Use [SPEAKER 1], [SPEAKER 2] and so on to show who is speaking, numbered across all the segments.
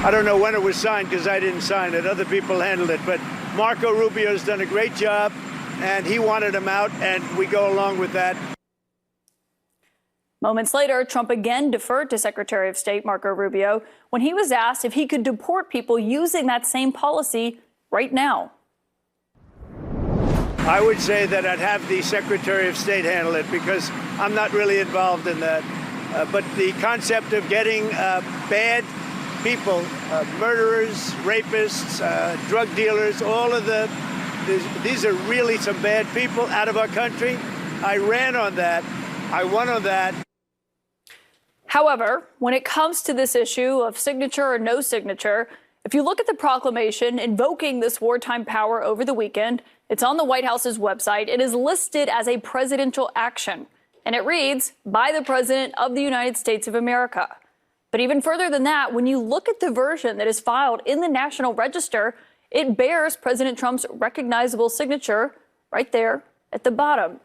[SPEAKER 1] I don't know when it was signed because I didn't sign it. Other people handled it. But Marco Rubio's done a great job, and he wanted him out, and we go along with that.
[SPEAKER 2] Moments later, Trump again deferred to Secretary of State Marco Rubio when he was asked if he could deport people using that same policy right now.
[SPEAKER 1] I would say that I'd have the Secretary of State handle it because I'm not really involved in that. But the concept of getting bad people, murderers, rapists, drug dealers, all of these are really some bad people out of our country. I ran on that. I won on that.
[SPEAKER 2] However, when it comes to this issue of signature or no signature, if you look at the proclamation invoking this wartime power over the weekend, it's on the White House's website. It is listed as a presidential action, and it reads, by the President of the United States of America. But even further than that, when you look at the version that is filed in the National Register, it bears President Trump's recognizable signature right there at the bottom.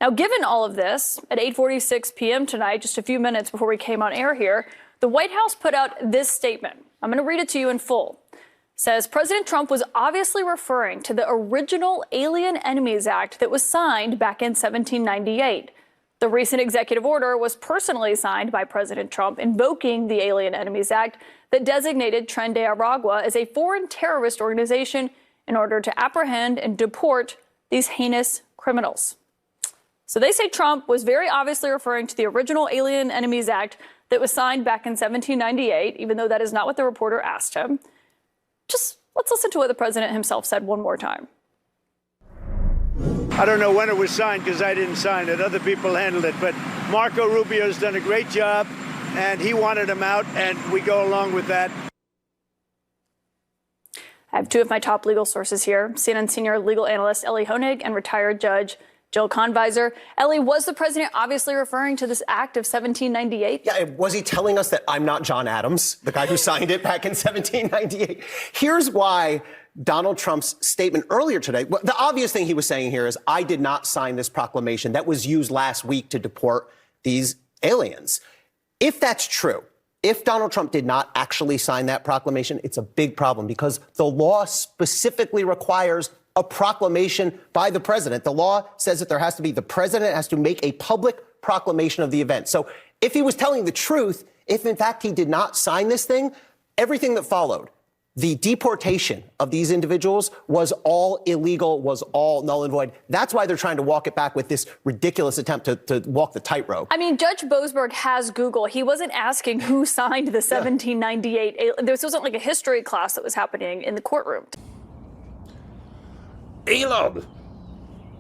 [SPEAKER 2] Now, given all of this, at 8:46 p.m. tonight, just a few minutes before we came on air here, the White House put out this statement. I'm going to read it to you in full. It says, President Trump was obviously referring to the original Alien Enemies Act that was signed back in 1798. The recent executive order was personally signed by President Trump invoking the Alien Enemies Act that designated Tren de Aragua as a foreign terrorist organization in order to apprehend and deport these heinous criminals. So they say Trump was very obviously referring to the original Alien Enemies Act that was signed back in 1798, even though that is not what the reporter asked him. Just let's listen to what the president himself said one more time.
[SPEAKER 1] I don't know when it was signed because I didn't sign it. Other people handled it. But Marco Rubio's done a great job, and he wanted him out, and we go along with that.
[SPEAKER 2] I have two of my top legal sources here, CNN senior legal analyst Elie Honig and retired judge Jill Convisor. Elie, was the president obviously referring to this act of 1798?
[SPEAKER 3] Yeah, was he telling us that I'm not John Adams, the guy who signed it back in 1798? Here's why Donald Trump's statement earlier today, the obvious thing he was saying here is, I did not sign this proclamation that was used last week to deport these aliens. If that's true, if Donald Trump did not actually sign that proclamation, it's a big problem because the law specifically requires a proclamation by the president. The law says that the president has to make a public proclamation of the event. So if he was telling the truth, if in fact he did not sign this thing, everything that followed, the deportation of these individuals was all illegal, was all null and void. That's why they're trying to walk it back with this ridiculous attempt to walk the tightrope.
[SPEAKER 2] I mean, Judge Boasberg has Google. He wasn't asking who signed the 1798. This wasn't like a history class that was happening in the courtroom.
[SPEAKER 4] Elon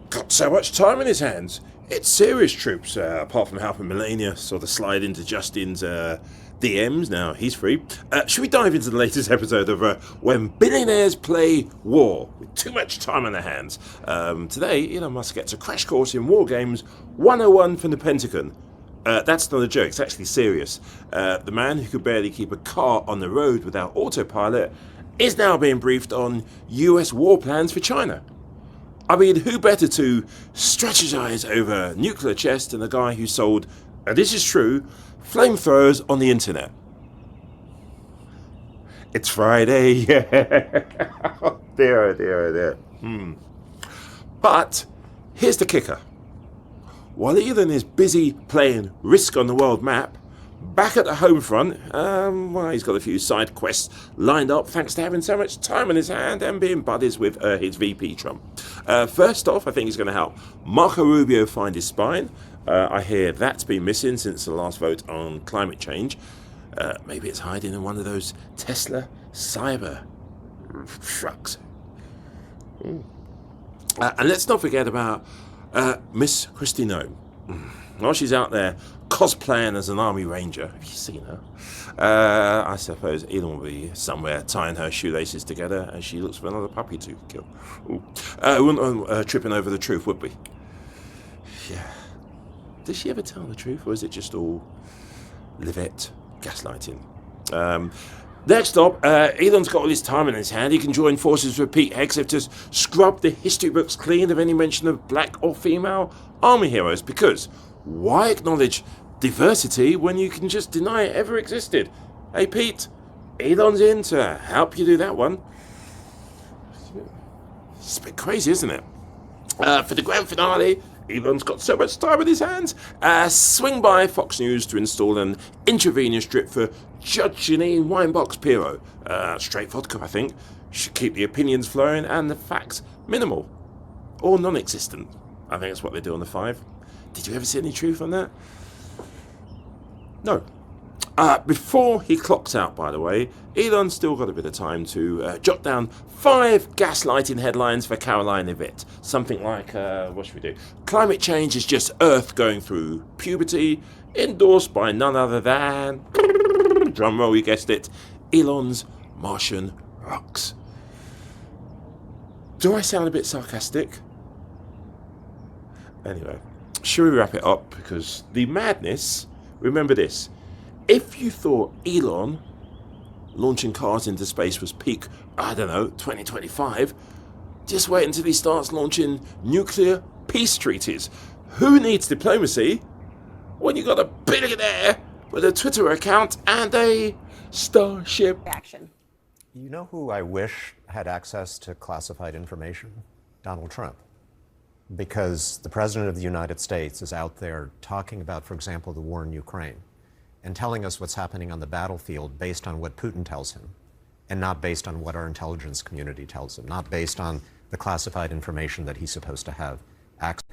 [SPEAKER 4] got so much time in his hands. It's serious, troops, apart from helping Melania sort of slide into Justin's DMs. Now he's free. Should we dive into the latest episode of When Billionaires Play War with too much time on their hands? Today, Elon Musk gets a crash course in war games 101 from the Pentagon. That's not a joke, it's actually serious. The man who could barely keep a car on the road without autopilot is now being briefed on US war plans for China. I mean, who better to strategize over nuclear chess than the guy who sold, and this is true, flamethrowers on the internet? It's Friday, yeah. Oh dear, oh dear, oh dear. But here's the kicker. While Elon is busy playing Risk on the world map, back at the home front, he's got a few side quests lined up thanks to having so much time on his hand and being buddies with his VP Trump. First off, I think he's going to help Marco Rubio find his spine. I hear that's been missing since the last vote on climate change. Maybe it's hiding in one of those Tesla cyber trucks. And let's not forget about Miss Kristi Noem. While she's out there cosplaying as an army ranger, have you seen her? I suppose Elon will be somewhere tying her shoelaces together as she looks for another puppy to kill. We wouldn't tripping over the truth, would we? Yeah. Does she ever tell the truth, or is it just all Livette gaslighting? Next stop, Elon's got all his time in his hand. He can join forces with Pete Hegseth to scrub the history books clean of any mention of black or female army heroes, because why acknowledge diversity when you can just deny it ever existed? Hey Pete, Elon's in to help you do that one. It's a bit crazy, isn't it? For the grand finale, Elon's got so much time in his hands. Swing by Fox News to install an intravenous drip for Judge James Boasberg. Straight vodka, I think. Should keep the opinions flowing and the facts minimal. Or non-existent. I think that's what they do on the 5. Did you ever see any truth on that? No. Before he clocks out, by the way, Elon's still got a bit of time to jot down 5 gaslighting headlines for Caroline Yvette. Something like, what should we do? Climate change is just Earth going through puberty, endorsed by none other than, drumroll, you guessed it, Elon's Martian rocks. Do I sound a bit sarcastic? Anyway, should we wrap it up? Because the madness, remember this, if you thought Elon launching cars into space was peak, 2025, just wait until he starts launching nuclear peace treaties. Who needs diplomacy when you got a billionaire with a Twitter account and a Starship?
[SPEAKER 5] Action.
[SPEAKER 6] You know who I wish had access to classified information? Donald Trump. Because the President of the United States is out there talking about, for example, the war in Ukraine, and telling us what's happening on the battlefield based on what Putin tells him, and not based on what our intelligence community tells him, not based on the classified information that he's supposed to have access.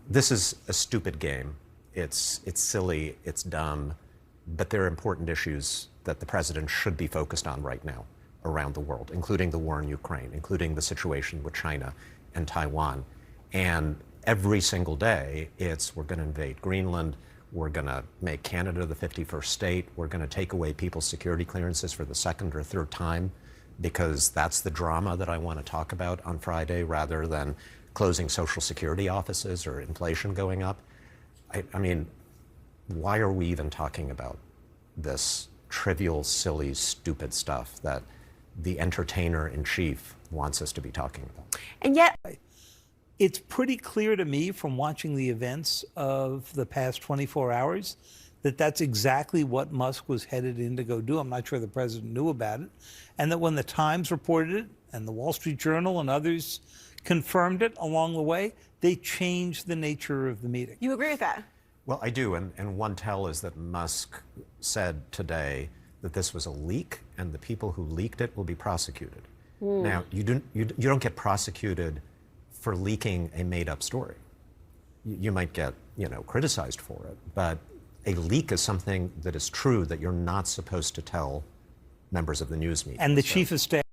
[SPEAKER 6] This is a stupid game. It's silly, it's dumb, but there are important issues that the president should be focused on right now around the world, including the war in Ukraine, including the situation with China and Taiwan. And every single day, it's we're going to invade Greenland, we're going to make Canada the 51st state, we're going to take away people's security clearances for the 2nd or 3rd time, because that's the drama that I want to talk about on Friday, rather than closing Social Security offices or inflation going up. I mean, why are we even talking about this trivial, silly, stupid stuff that the entertainer-in-chief wants us to be talking about?
[SPEAKER 5] And yet,
[SPEAKER 7] it's pretty clear to me from watching the events of the past 24 hours that that's exactly what Musk was headed in to go do. I'm not sure the president knew about it. And that when the Times reported it and the Wall Street Journal and others confirmed it along the way, they changed the nature of the meeting.
[SPEAKER 5] you agree with that?
[SPEAKER 6] Well, I do, and one tell is that Musk said today that this was a leak, and the people who leaked it will be prosecuted. Now, you don't get prosecuted for leaking a made-up story. You might get, criticized for it, but a leak is something that is true that you're not supposed to tell members of the news media.
[SPEAKER 7] And the chief of staff